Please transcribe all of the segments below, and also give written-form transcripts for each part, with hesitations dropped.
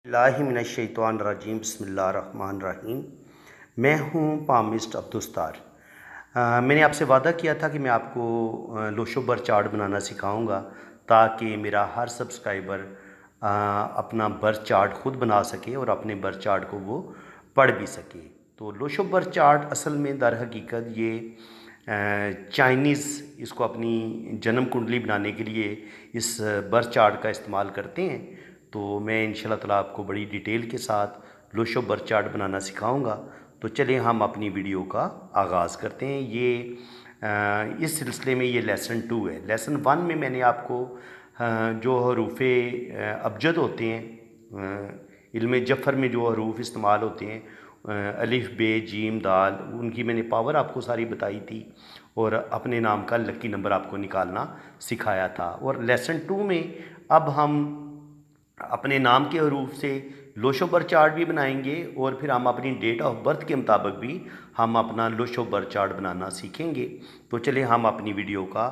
बिस्मिल्लाहिमिनश्शैतानिर्रजीम बिस्मिल्लाहिर्रहमानिर्रहीम। मैं हूँ पामिस्ट अब्दुस्तार। मैंने आपसे वादा किया था कि मैं आपको लोशो बर चार्ट बनाना सिखाऊंगा ताकि मेरा हर सब्सक्राइबर अपना बर चार्ट ख़ुद बना सके और अपने बर चार्ट को वो पढ़ भी सके। तो लोशो बर चार्ट असल में दर हकीकत ये चाइनीज़ इसको अपनी जन्म कुंडली बनाने के लिए इस बर चार्ट का इस्तेमाल करते हैं। तो मैं इंशाल्लाह ताला आपको बड़ी डिटेल के साथ लोशो बर चार्ट बनाना सिखाऊंगा। तो चलिए हम अपनी वीडियो का आगाज़ करते हैं। इस सिलसिले में ये लेसन 2 है। लेसन 1 में मैंने आपको जो हरूफ अबजद होते हैं, इल्म जफ़र में जो हरूफ इस्तेमाल होते हैं, अलिफ बे जीम दाल, उनकी मैंने पावर आपको सारी बताई थी और अपने नाम का लकी नंबर आपको निकालना सिखाया था। और लेसन 2 में अब हम अपने नाम के हरूफ से लोशो बर चार्ट भी बनाएंगे और फिर हम अपनी डेट ऑफ बर्थ के मुताबिक भी हम अपना लोशो बर चार्ट बनाना सीखेंगे। तो चलिए हम अपनी वीडियो का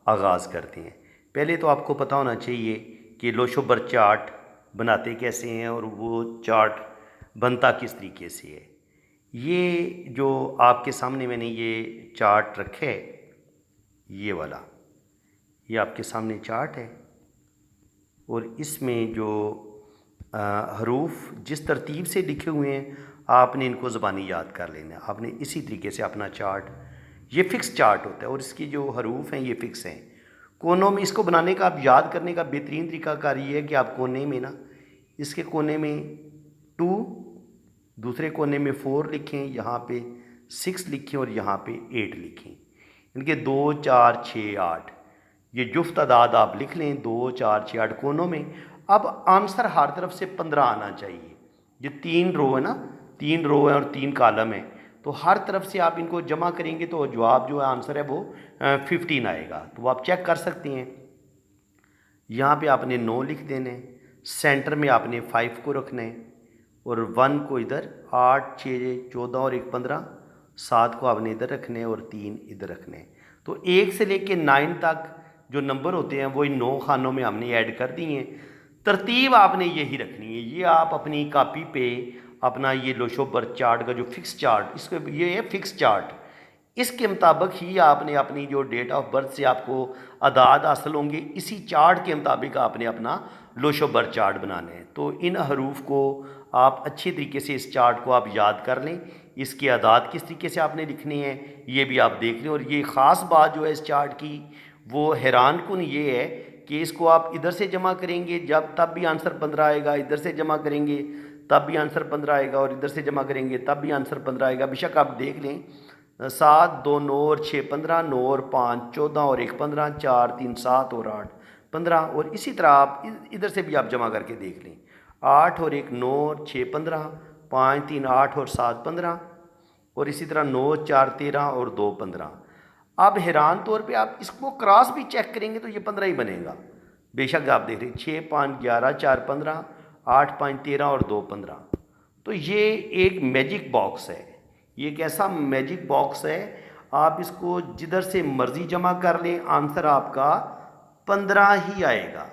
आगाज़ करते हैं। पहले तो आपको पता होना चाहिए कि लोशो बर चार्ट बनाते कैसे हैं और वो चार्ट बनता किस तरीके से है। ये जो आपके सामने मैंने ये चार्ट रखे है, ये वाला, ये आपके सामने चार्ट है और इसमें जो हरूफ जिस तरतीब से लिखे हुए हैं आपने इनको ज़बानी याद कर लेना है। आपने इसी तरीके से अपना चार्ट, ये फ़िक्स चार्ट होता है और इसकी जो हरूफ हैं ये फ़िक्स हैं। कोनों में इसको बनाने का, आप याद करने का बेहतरीन तरीकाकार ये है कि आप कोने में ना, इसके कोने में 2, दूसरे कोने में 4 लिखें, यहाँ पे 6 लिखें और यहाँ पे 8 लिखें। इनके 2, 4, 6, 8 ये जुफ्त तादाद आप लिख लें। 2, 4, 6, 8 कोनों में। अब आंसर हर तरफ से 15 आना चाहिए। ये 3 रो है ना, 3 रो है और 3 कालम है, तो हर तरफ से आप इनको जमा करेंगे तो जवाब जो है, आंसर है वो 15 आएगा। तो आप चेक कर सकते हैं। यहाँ पे आपने 9 लिख देने, सेंटर में आपने 5 को रखना है और 1 को इधर, 8, 6, 14 और 1, 15, 7 को आपने इधर रखने हैं और 3 इधर रखने हैं। तो 1 से लेके 9 तक जो नंबर होते हैं वो इन 9 खानों में हमने ऐड कर दिए हैं। तरतीब आपने यही रखनी है। ये आप अपनी कॉपी पे अपना ये लोशो बर चार्ट का जो फिक्स चार्ट, इसको ये है फिक्स चार्ट, इसके मुताबिक ही आपने अपनी जो डेट ऑफ बर्थ से आपको अदाद हासिल होंगे, इसी चार्ट के मुताबिक आपने अपना लोशो बर चार्ट बनाने हैं। तो इन हरूफ को आप अच्छी तरीके से, इस चार्ट को आप याद कर लें। इसके अदाद किस तरीके से आपने लिखने हैं ये भी आप देख लें। और ये ख़ास बात जो है इस चार्ट की, वो हैरान कुन ये है कि इसको आप इधर से जमा करेंगे जब तब भी आंसर 15 आएगा, इधर से जमा करेंगे तब भी आंसर 15 आएगा और इधर से जमा करेंगे तब भी आंसर 15 आएगा। बेशक आप देख लें, 7, 2, 9 और 6, 15, 9 और 5, 14 और 1, 15, 4, 3, 7 और 8, 15। और इसी तरह आप इधर से भी आप जमा करके देख लें, 8 और 1, 9 और 6, 15, 5, 3, 8 और 7, 15 और इसी तरह 9, 4, 13 और 2, 15। अब हैरान तौर पे आप इसको क्रॉस भी चेक करेंगे तो ये 15 ही बनेगा। बेशक आप देख रहे हैं 6, 5, 11, 4, 15, 8, 5, 13 और 2, 15। तो ये एक मैजिक बॉक्स है। ये एक ऐसा मैजिक बॉक्स है, आप इसको जिधर से मर्ज़ी जमा कर लें, आंसर आपका 15 ही आएगा।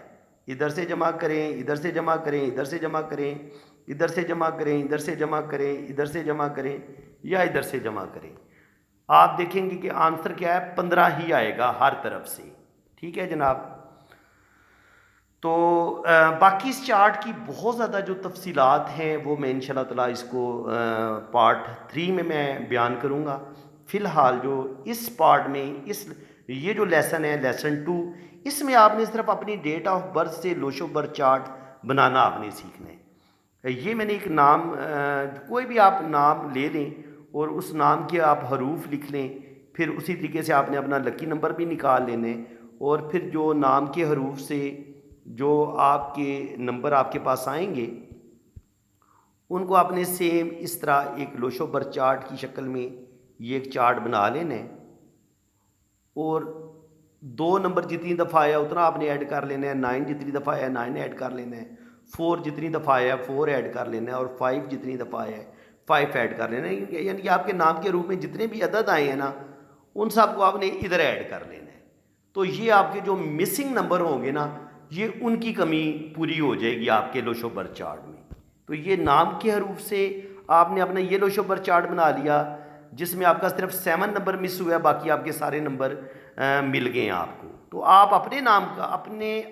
इधर से जमा करें, इधर से जमा करें, इधर से जमा करें, इधर से जमा करें, इधर से जमा करें, इधर से जमा करें या इधर से जमा करें, आप देखेंगे कि आंसर क्या है, 15 ही आएगा हर तरफ से। ठीक है जनाब। तो बाकी इस चार्ट की बहुत ज़्यादा जो तफसीलात हैं वो मैं इंशाल्लाह ताला इसको पार्ट 3 में मैं बयान करूँगा। फ़िलहाल जो इस पार्ट में, ये जो लेसन है लेसन 2, इसमें आपने सिर्फ अपनी डेट ऑफ बर्थ से लोशो बर चार्ट बनाना आपने सीखना है। ये मैंने एक नाम, कोई भी आप नाम ले लें और उस नाम के आप हरूफ लिख लें, फिर उसी तरीके से आपने अपना लकी नंबर भी निकाल लेने और फिर जो नाम के हरूफ से जो आपके नंबर आपके पास आएंगे उनको आपने सेम इस तरह एक लोशो बर चार्ट की शक्ल में ये एक चार्ट बना लेना है और 2 नंबर जितनी दफ़ा आया उतना आपने ऐड कर लेना है, 9 जितनी दफ़ा आया 9 ऐड कर लेना है, 4 जितनी दफ़ा आया 4 ऐड कर लेना है और 5 जितनी दफ़ा आया 5 ऐड कर लेना है। यानी कि आपके नाम के रूप में जितने भी अदद आए हैं ना, उन सब को आपने इधर ऐड कर लेना है। तो ये आपके जो मिसिंग नंबर होंगे ना, ये उनकी कमी पूरी हो जाएगी आपके लोशो बर चार्ट में। तो ये नाम के हरूफ से आपने अपना ये लो शोबर चार्ट बना लिया, जिसमें आपका सिर्फ 7 नंबर मिस हुआ है, बाकी आपके सारे नंबर मिल गए हैं आपको। तो आप अपने नाम का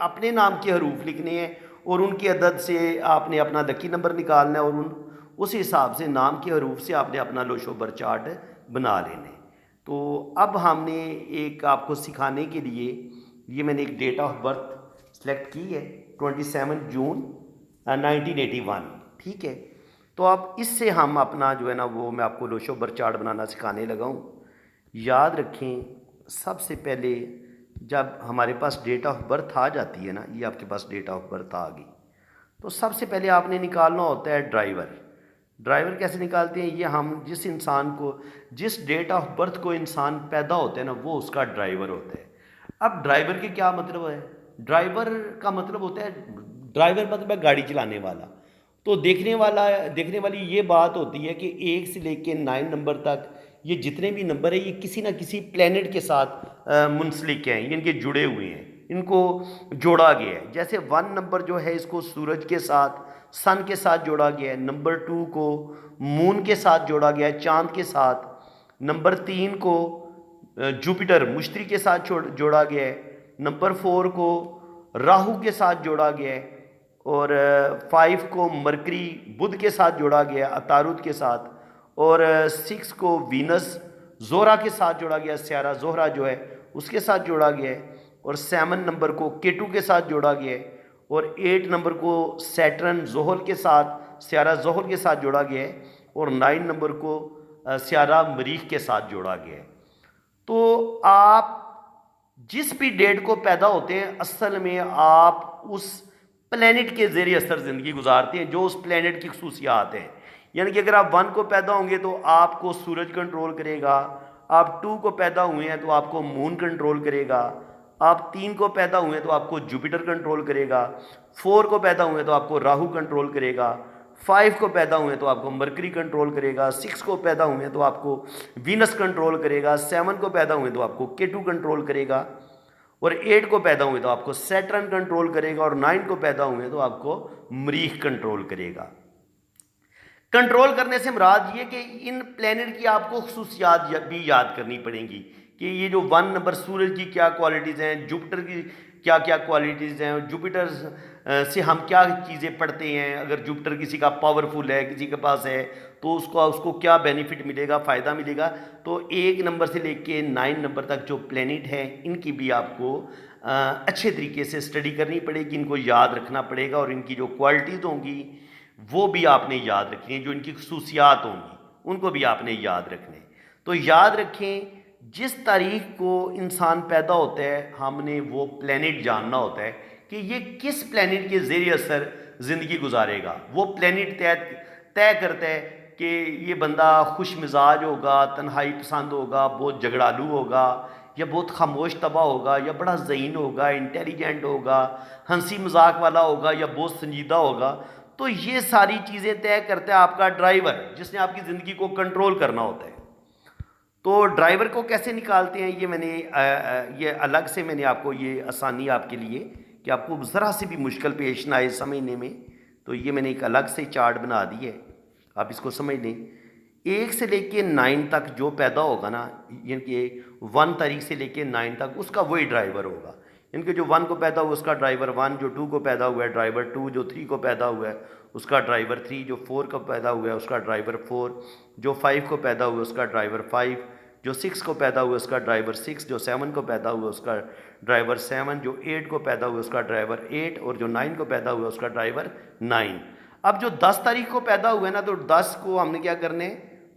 अपने नाम के हरूफ लिखने हैं और उनकी अदद से आपने अपना लकी नंबर निकालना है और उस हिसाब से नाम के हरूफ से आपने अपना लो शोबर चार्ट बना लेने। तो अब हमने एक आपको सिखाने के लिए ये मैंने एक डेट ऑफ बर्थ सेलेक्ट की है, 27 जून 1981, ठीक है। तो अब इससे हम अपना जो है ना वो मैं आपको लो शोबर चार्ट बनाना सिखाने लगा हूँ। याद रखें, सबसे पहले जब हमारे पास डेट ऑफ बर्थ आ जाती है ना, ये आपके पास डेट ऑफ बर्थ आ गई, तो सबसे पहले आपने निकालना होता है ड्राइवर। ड्राइवर कैसे निकालते हैं? ये हम जिस इंसान को, जिस डेट ऑफ बर्थ को इंसान पैदा होता है ना, वो उसका ड्राइवर होता है। अब ड्राइवर के क्या मतलब है? ड्राइवर का मतलब होता है, ड्राइवर मतलब है गाड़ी चलाने वाला। तो देखने वाली ये बात होती है कि 1 से लेके 9 नंबर तक ये जितने भी नंबर है ये किसी ना किसी प्लेनेट के साथ मुंसलिक हैं, इनके जुड़े हुए हैं, इनको जोड़ा गया है। जैसे 1 नंबर जो है इसको सूरज के साथ, सन के साथ जोड़ा गया है। नंबर 2 को मून के साथ जोड़ा गया है, चांद के साथ। नंबर 3 को जुपिटर मुश्तरी के साथ जोड़ा गया है। नंबर 4 को राहु के साथ जोड़ा गया है और 5 को मरकरी बुध के साथ जोड़ा गया है, अतारुद के साथ। और 6 को वीनस जोहरा के साथ जोड़ा गया, स्यारा जोहरा जो है उसके साथ जोड़ा गया है। और 7 नंबर को केटू के साथ जोड़ा गया है। और 8 नंबर को सैटर्न जोहल के साथ, स्यारा जोहल के साथ जोड़ा गया है। और 9 नंबर को स्यारा मरीख के साथ जोड़ा गया है। तो आप जिस भी डेट को पैदा होते हैं, असल में आप उस प्लेनेट के ज़ेरे असर ज़िंदगी गुजारते हैं जो उस प्लेनेट की खसूसियात हैं। यानी कि अगर आप 1 को पैदा होंगे तो आपको सूरज कंट्रोल करेगा, आप 2 को पैदा हुए हैं तो आपको मून कंट्रोल करेगा, आप 3 को पैदा हुए हैं तो आपको जुपिटर कंट्रोल करेगा, 4 को पैदा हुए हैं तो आपको राहु कंट्रोल करेगा, 5 को पैदा हुए हैं तो आपको मरकरी कंट्रोल करेगा, 6 को पैदा हुए हैं तो आपको वीनस कंट्रोल करेगा, 7 को पैदा हुए हैं तो आपको केटू कंट्रोल करेगा, और 8 को पैदा हुए तो आपको सैटर्न कंट्रोल करेगा, और 9 को पैदा हुए तो आपको मरीख कंट्रोल करेगा। कंट्रोल करने से मुराद ये कि इन प्लेनेट की आपको खसूसियात भी याद करनी पड़ेंगी कि ये जो 1 नंबर सूरज की क्या क्वालिटीज़ हैं, जुपिटर की क्या क्या क्वालिटीज़ हैं, जुपिटर से हम क्या चीज़ें पढ़ते हैं। अगर जुपिटर किसी का पावरफुल है, किसी के पास है, तो उसको क्या बेनिफिट मिलेगा, फ़ायदा मिलेगा। तो 1 नंबर से लेके 9 नंबर तक जो प्लेनेट हैं इनकी भी आपको अच्छे तरीके से स्टडी करनी पड़ेगी, इनको याद रखना पड़ेगा, और इनकी जो क्वालिटीज़ होंगी वो भी आपने याद रखनी है, जो इनकी खसूसियात होंगी उनको भी आपने याद रखने। तो याद रखें, जिस तारीख को इंसान पैदा होता है हमने वो प्लेनेट जानना होता है कि ये किस प्लेनेट के ज़रिए असर ज़िंदगी गुजारेगा। वो प्लेनेट तय करता है कि ये बंदा खुश मिजाज होगा, तन्हाई पसंद होगा, बहुत झगड़ालू होगा, या बहुत खामोश तबा होगा, या बड़ा ज़हीन होगा, इंटेलिजेंट होगा, हंसी मजाक वाला होगा, या बहुत संजीदा होगा। तो ये सारी चीज़ें तय करता है आपका ड्राइवर, जिसने आपकी ज़िंदगी को कंट्रोल करना होता है। तो ड्राइवर को कैसे निकालते हैं ये मैंने ये अलग से मैंने आपको ये आसानी आपके लिए कि आपको ज़रा से भी मुश्किल पेश ना आए समझने में, तो ये मैंने एक अलग से चार्ट बना दी है, आप इसको समझ लें। 1 से लेके 9 तक जो पैदा होगा ना, यानी कि 1 तारीख से लेके 9 तक उसका वही ड्राइवर होगा। इनके जो 1 को पैदा हुआ उसका ड्राइवर 1, जो 2 को पैदा हुआ है ड्राइवर 2, जो 3 को पैदा हुआ है उसका ड्राइवर 3, जो 4 को पैदा हुआ है उसका ड्राइवर 4, जो 5 को पैदा हुआ उसका ड्राइवर 5, जो 6 को पैदा हुआ उसका ड्राइवर 6, जो 7 को पैदा हुआ उसका ड्राइवर 7, जो 8 को पैदा हुआ उसका ड्राइवर 8, और जो 9 को पैदा हुआ उसका ड्राइवर 9। अब जो 10 तारीख को पैदा हुआ है ना, तो 10 को हमने क्या करने,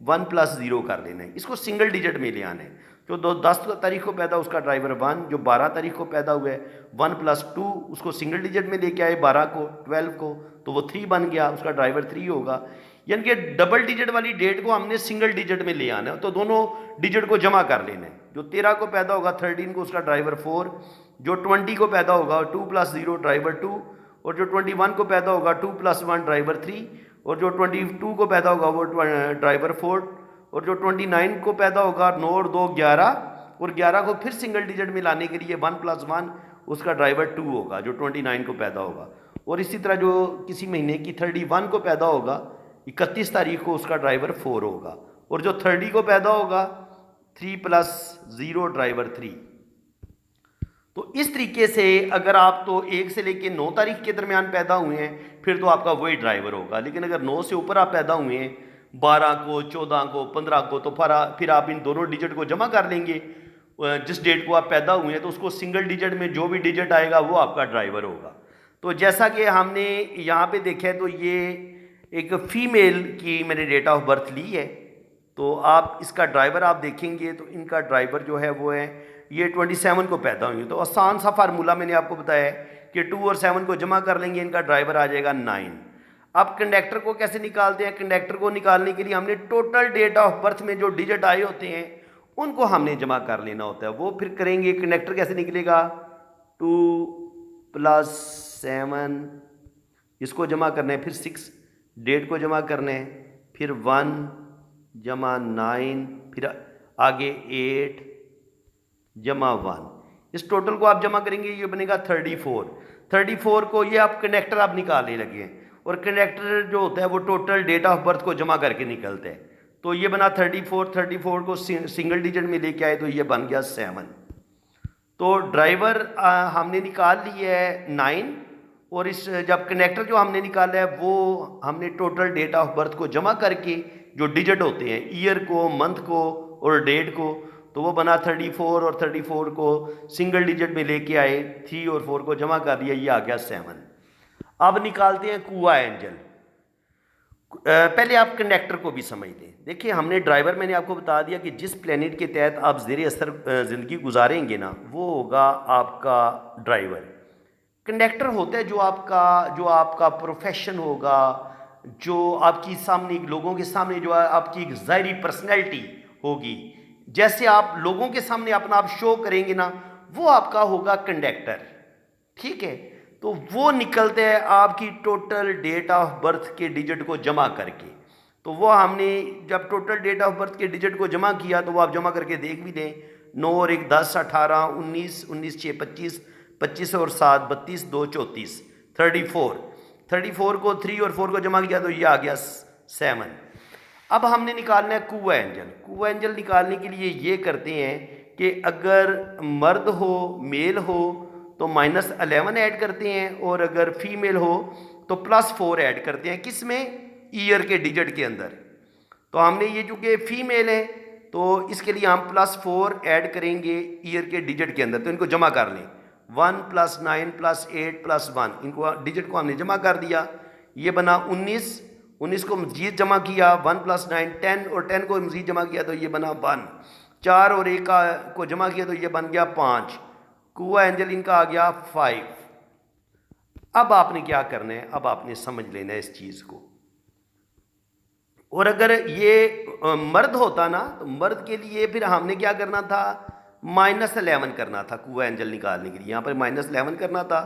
1 + 0 कर देना है, इसको सिंगल डिजिट में ले आना है। जो 10 तारीख को पैदा उसका ड्राइवर 1, जो 12 तारीख को पैदा हुआ है 1 + 2 उसको सिंगल डिजिट में लेके आए, 12 को 12 को, तो वो 3 बन गया, उसका ड्राइवर 3 होगा। यानी कि डबल डिजिट वाली डेट को हमने सिंगल डिजिट में ले आना है, तो दोनों डिजिट को जमा कर लेना है। जो 13 को पैदा होगा 13 को उसका ड्राइवर 4, जो 20 को पैदा होगा 2 + 0 ड्राइवर 2, और जो 21 को पैदा होगा 2 + 1 ड्राइवर 3, और जो 22 को पैदा होगा वो ड्राइवर 4, और जो 29 को पैदा होगा 9 और 2 11, और 11 को फिर सिंगल डिजिट में लाने के लिए 1 + 1 उसका ड्राइवर 2 होगा, जो 29 को पैदा होगा। और इसी तरह जो किसी महीने की 31 को पैदा होगा, 31 तारीख को उसका ड्राइवर 4 होगा, और जो 30 को पैदा होगा 3 + 0 ड्राइवर 3। तो इस तरीके से अगर आप तो 1 से लेके 9 तारीख के दरमियान पैदा हुए हैं फिर तो आपका वही ड्राइवर होगा, लेकिन अगर 9 से ऊपर आप पैदा हुए हैं, 12 को, 14 को, 15 को, तो फिर आप इन दोनों डिजिट को जमा कर लेंगे। जिस डेट को आप पैदा हुए हैं तो उसको सिंगल डिजिट में जो भी डिजिट आएगा वो आपका ड्राइवर होगा। तो जैसा कि हमने यहाँ पे देखा है, तो ये एक फीमेल की मैंने डेट ऑफ बर्थ ली है। तो आप इसका ड्राइवर आप देखेंगे तो इनका ड्राइवर जो है वो है, ये 27 को पैदा हुई। तो आसान सा फार्मूला मैंने आपको बताया है कि 2 और 7 को जमा कर लेंगे, इनका ड्राइवर आ जाएगा 9। अब कंडक्टर को कैसे निकालते हैं? कंडक्टर को निकालने के लिए हमने टोटल डेट ऑफ बर्थ में जो डिजिट आए होते हैं उनको हमने जमा कर लेना होता है। वो फिर करेंगे, कंडक्टर कैसे निकलेगा? 2 + 7, इसको जमा करना है, फिर 6 डेट को जमा करना है, फिर 1 जमा 9, फिर आगे 8 जमा 1। इस टोटल को आप जमा करेंगे, ये बनेगा 34। 34 को ये आप कनेक्टर आप निकालने लगे हैं, और कनेक्टर जो होता है वो टोटल डेट ऑफ बर्थ को जमा करके निकलता है। तो ये बना 34। 34 को सिंगल डिजिट में लेके आए तो ये बन गया 7। तो ड्राइवर हमने निकाल लिया है 9, और इस जब कनेक्टर जो हमने निकाला है वो हमने टोटल डेट ऑफ बर्थ को जमा करके जो डिजिट होते हैं, ईयर को, मंथ को और डेट को, तो वो बना 34, और 34 को सिंगल डिजिट में लेके आए, 3 और 4 को जमा कर दिया, ये आ गया 7। अब निकालते हैं कुआ एंजल। पहले आप कंडक्टर को भी समझ लें। देखिए, हमने ड्राइवर, मैंने आपको बता दिया कि जिस प्लेनेट के तहत आप ज़ेर असर ज़िंदगी गुजारेंगे ना, वो होगा आपका ड्राइवर। कंडक्टर होता है जो आपका प्रोफेशन होगा, जो आपकी सामने लोगों के सामने जो आपकी एक ज़ाहिरी पर्सनैलिटी होगी, जैसे आप लोगों के सामने अपना आप शो करेंगे ना, वो आपका होगा कंडक्टर। ठीक है, तो वो निकलते हैं आपकी टोटल डेट ऑफ बर्थ के डिजिट को जमा करके। तो वो हमने जब टोटल डेट ऑफ बर्थ के डिजिट को जमा किया तो वो आप जमा करके देख भी दें। 9 और 1 10, 18, 19, 19 6 25, 25 और 7 32, 2 34, 34। 34 को 3 और 4 को जमा किया तो ये आ गया 7। अब हमने निकालना है कुआ एंजल। कुआ एंजल निकालने के लिए ये करते हैं कि अगर मर्द हो, मेल हो तो -11 ऐड करते हैं, और अगर फीमेल हो तो +4 ऐड करते हैं। किस में? ईयर के डिजिट के अंदर। तो हमने ये चूँकि फीमेल है तो इसके लिए हम +4 ऐड करेंगे ईयर के डिजिट के अंदर, तो इनको जमा कर लें। 1 + 9 + 8 + 1, इनको डिजिट को हमने जमा कर दिया, ये बना 19। 19 को मजीद जमा किया, 1 + 9 10, और 10 को मजीद जमा किया तो ये बना 1। 4 और 1 को जमा किया तो ये बन गया 5। कुआ एंजल इनका आ गया 5। अब आपने क्या करना है? अब आपने समझ लेना है इस चीज़ को। और अगर ये मर्द होता ना, तो मर्द के लिए फिर हमने क्या करना था? -11 करना था कुआ एंजल निकालने के लिए। यहाँ पर -11 करना था,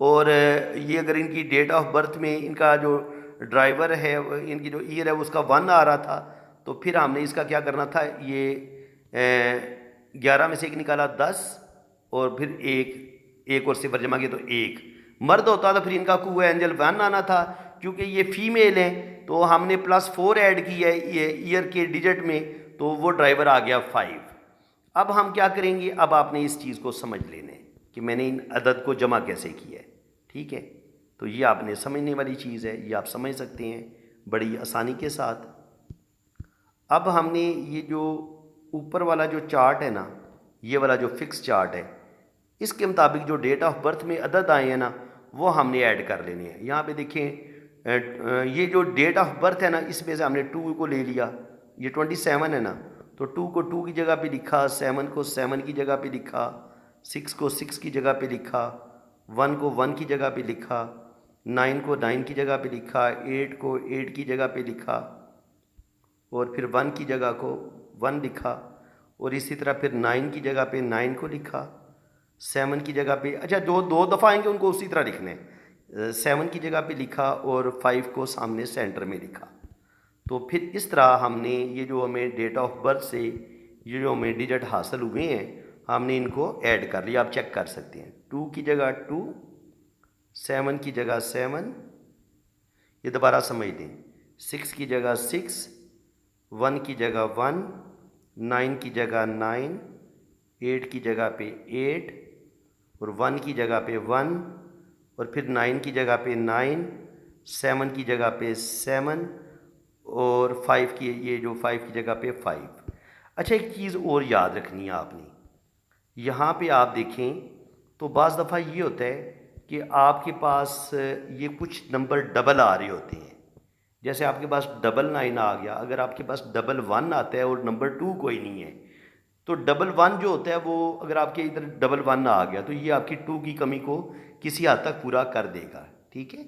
और ये अगर इनकी डेट ऑफ बर्थ में इनका जो ड्राइवर है, इनकी जो ईयर है उसका 1 आ रहा था, तो फिर हमने इसका क्या करना था? ये 11 में से 1 निकाला 10, और फिर एक और सिफर जमा किया तो 1। मर्द होता तो फिर इनका कुआ एंजल 1 आना था। क्योंकि ये फीमेल है तो हमने +4 ऐड किया है ये ईयर के डिजिट में, तो वो ड्राइवर आ गया 5। अब हम क्या करेंगे? अब आपने इस चीज़ को समझ लेना है कि मैंने इन अदद को जमा कैसे किया है। ठीक है, तो ये आपने समझने वाली चीज़ है, ये आप समझ सकते हैं बड़ी आसानी के साथ। अब हमने ये जो ऊपर वाला जो चार्ट है ना, ये वाला जो फिक्स चार्ट है, इसके मुताबिक जो डेट ऑफ बर्थ में अदद आए हैं ना, वो हमने ऐड कर लेने हैं। यहाँ पे देखें, ये जो डेट ऑफ बर्थ है ना, इसमें से हमने 2 को ले लिया, ये 27 है ना, तो 2 को 2 की जगह पे लिखा, 7 को 7 की जगह पे लिखा, 6 को 6 की जगह पे लिखा, 1 को 1 की जगह पे लिखा, 9 को 9 की जगह पे लिखा, 8 को 8 की जगह पे लिखा, और फिर 1 की जगह को 1 लिखा, और इसी तरह फिर 9 की जगह पे 9 को लिखा, 7 की जगह पे, अच्छा जो 2 दफ़ा आएंगे उनको उसी तरह लिखने हैं, 7 की जगह पे लिखा, और 5 को सामने सेंटर में लिखा। तो फिर इस तरह हमने ये जो हमें डेट ऑफ बर्थ से ये जो हमें डिजिट हासिल हुए हैं, हमने इनको ऐड कर लिया। आप चेक कर सकते हैं, 2 की जगह 2, 7 की जगह 7, ये दोबारा समझ लें, 6 की जगह 6, 1 की जगह 1, 9 की जगह 9, 8 की जगह पे 8, और 1 की जगह पे 1, और फिर 9 की जगह पे 9, 7 की जगह पे 7, और 5 की, ये जो 5 की जगह पे 5। अच्छा, एक चीज़ और याद रखनी है आपने, यहाँ पे आप देखें तो बाज़ दफ़ा ये होता है कि आपके पास ये कुछ नंबर डबल आ रहे होते हैं। जैसे आपके पास 99 आ गया, अगर आपके पास 11 आता है और नंबर 2 कोई नहीं है, तो 11 जो होता है वो, अगर आपके इधर 11 आ गया तो ये आपकी 2 की कमी को किसी हद तक पूरा कर देगा, ठीक है।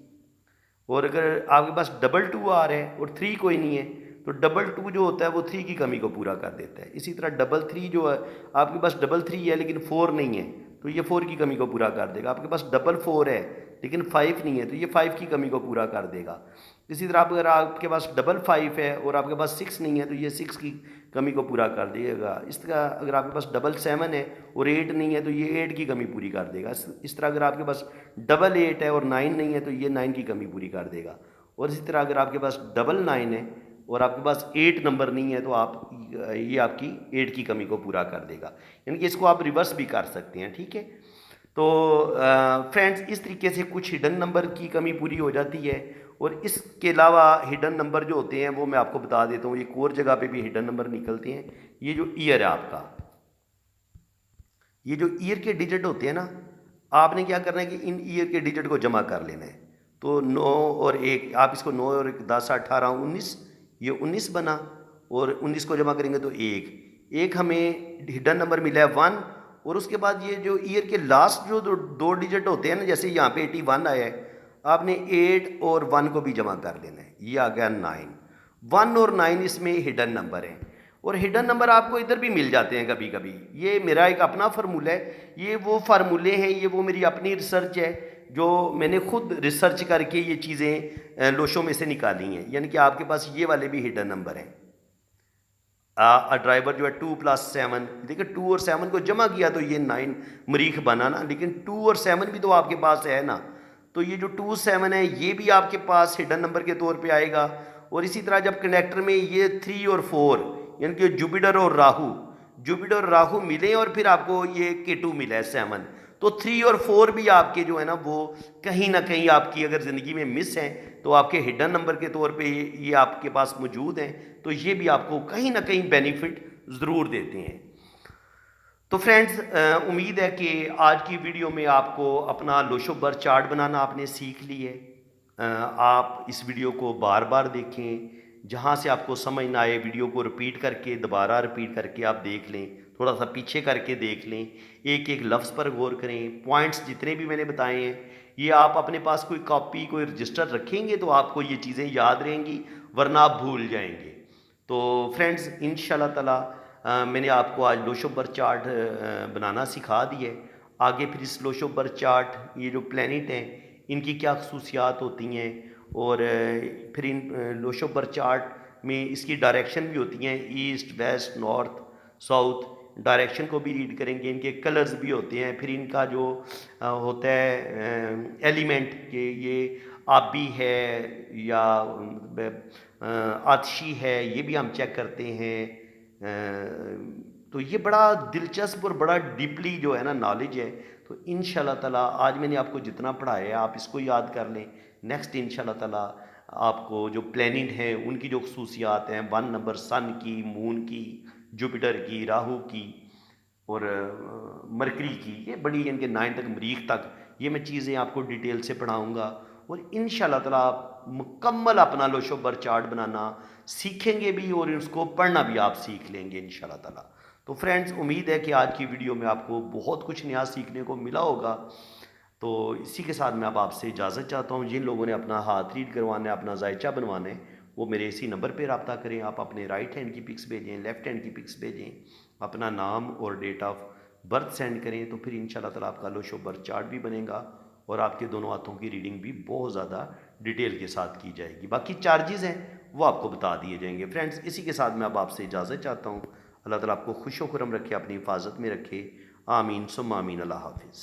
और अगर आपके पास 22 आ रहा है और 3 कोई नहीं है, तो 22 जो होता है वो 3 की कमी को पूरा कर देता है। इसी तरह 33 जो है, आपके पास 33 है लेकिन 4 नहीं है, तो ये 4 की कमी को पूरा कर देगा। आपके पास 44 है लेकिन 5 नहीं है, तो ये 5 की कमी को पूरा कर देगा। इसी तरह अगर आपके पास 55 है और आपके पास 6 नहीं है, तो ये 6 की कमी को पूरा कर देगा। इस तरह अगर आपके पास 77 है और 8 नहीं है, तो ये 8 की कमी पूरी कर देगा। इस तरह अगर आपके पास 88 है और 9 नहीं है, तो ये 9 की कमी पूरी कर देगा। और इसी तरह अगर आपके पास 99 है और आपके पास 8 नंबर नहीं है, तो आप ये आपकी 8 की कमी को पूरा कर देगा। यानी कि इसको आप रिवर्स भी कर सकते हैं, ठीक है। तो फ्रेंड्स, इस तरीके से कुछ हिडन नंबर की कमी पूरी हो जाती है। और इसके अलावा हिडन नंबर जो होते हैं वो मैं आपको बता देता हूँ, एक और जगह पे भी हिडन नंबर निकलते हैं। ये जो ईयर है आपका, ये जो ईयर के डिजिट होते हैं ना, आपने क्या करना है कि इन ईयर के डिजिट को जमा कर लेना है। तो 9 और 1, आप इसको 9 और 1 10 18 19, ये 19 बना, और 19 को जमा करेंगे तो 1 हमें हिडन नंबर मिला है 1। और उसके बाद ये जो ईयर के लास्ट जो दो डिजिट होते हैं ना, जैसे यहाँ पे 81 आया है, आपने 8 और 1 को भी जमा कर लेना है, ये आ गया 9। 1 और 9 इसमें हिडन नंबर है। और हिडन नंबर आपको इधर भी मिल जाते हैं कभी कभी। ये मेरा एक अपना फार्मूला है, ये वो फार्मूले हैं, ये वो मेरी अपनी रिसर्च है जो मैंने खुद रिसर्च करके ये चीज़ें लोशों में से निकाली हैं। यानी कि आपके पास ये वाले भी हिडन नंबर हैं। ड्राइवर जो है 2 + 7, देखिए 2 और 7 को जमा किया तो ये 9 मरीख बना ना, लेकिन 2 और 7 भी तो आपके पास है ना, तो ये जो 2 7 है ये भी आपके पास हिडन नंबर के तौर पे आएगा। और इसी तरह जब कनेक्टर में ये 3 और 4, यानी कि जुपिटर और राहु मिले और फिर आपको ये K2 मिला है 7, तो 3 और 4 भी आपके जो है ना वो कहीं ना कहीं आपकी अगर ज़िंदगी में मिस हैं, तो आपके हिडन नंबर के तौर पे ये आपके पास मौजूद हैं, तो ये भी आपको कहीं ना कहीं बेनिफिट ज़रूर देते हैं। तो फ्रेंड्स, उम्मीद है कि आज की वीडियो में आपको अपना लोशो बर चार्ट बनाना आपने सीख ली है। आप इस वीडियो को बार बार देखें, जहाँ से आपको समझ ना आए वीडियो को रिपीट करके, दोबारा रिपीट करके आप देख लें, थोड़ा सा पीछे करके देख लें, एक एक लफ्ज़ पर गौर करें। पॉइंट्स जितने भी मैंने बताए हैं, ये आप अपने पास कोई कॉपी, कोई रजिस्टर रखेंगे तो आपको ये चीज़ें याद रहेंगी, वरना आप भूल जाएंगे। तो फ्रेंड्स, इंशाल्लाह ताला मैंने आपको आज लोशो बर चार्ट बनाना सिखा दिए। आगे फिर इस लोशो बर चार्ट, ये जो प्लैनेट हैं, इनकी क्या खसूसियात होती हैं, और फिर इन लोशो बर चार्ट में इसकी डायरेक्शन भी होती हैं, east west north south, direction को भी रीड करेंगे। इनके कलर्स भी होते हैं, फिर इनका जो होता है एलिमेंट, कि ये आबी है या आतशी है, ये भी हम चेक करते हैं। तो ये बड़ा दिलचस्प और बड़ा डीपली जो है ना नॉलेज है। तो इंशाल्लाह ताला आज मैंने आपको जितना पढ़ाया है आप इसको याद कर लें। नेक्स्ट इंशाल्लाह ताला आपको जो प्लैनेट हैं उनकी जो खसूसियात हैं, 1 नंबर सन की, मून की, जुपिटर की, राहु की और मरकरी की, ये बड़ी इनके 9 तक, मरीख तक, ये मैं चीज़ें आपको डिटेल से पढ़ाऊँगा। और इंशाल्लाह ताला आप मुकम्मल अपना लोशो बर चार्ट बनाना सीखेंगे भी और उसको पढ़ना भी आप सीख लेंगे इंशाल्लाह ताला। तो फ्रेंड्स, उम्मीद है कि आज की वीडियो में आपको बहुत कुछ नया सीखने को मिला होगा। तो इसी के साथ मैं अब आपसे इजाज़त चाहता हूँ। जिन लोगों ने अपना हाथ रीड करवाना है, अपना जायचा बनवाना है, वो मेरे इसी नंबर पर रब्ता करें। आप अपने राइट हैंड की पिक्स भेजें, लेफ़्ट हैंड की पिक्स भेजें, अपना नाम और डेट ऑफ बर्थ सेंड करें, तो फिर इंशाल्लाह ताला आपका लोशो बर चार्ट भी बनेगा और आपके दोनों हाथों की रीडिंग भी बहुत ज़्यादा डिटेल के साथ की जाएगी। बाकी चार्जेस हैं वो आपको बता दिए जाएंगे। फ्रेंड्स, इसी के साथ मैं अब आपसे इजाज़त चाहता हूँ। अल्लाह ताला आपको खुश व खुरम रखे, अपनी हिफाजत में रखे। आमीन सुम्मा आमीन। अल्लाह हाफिज़।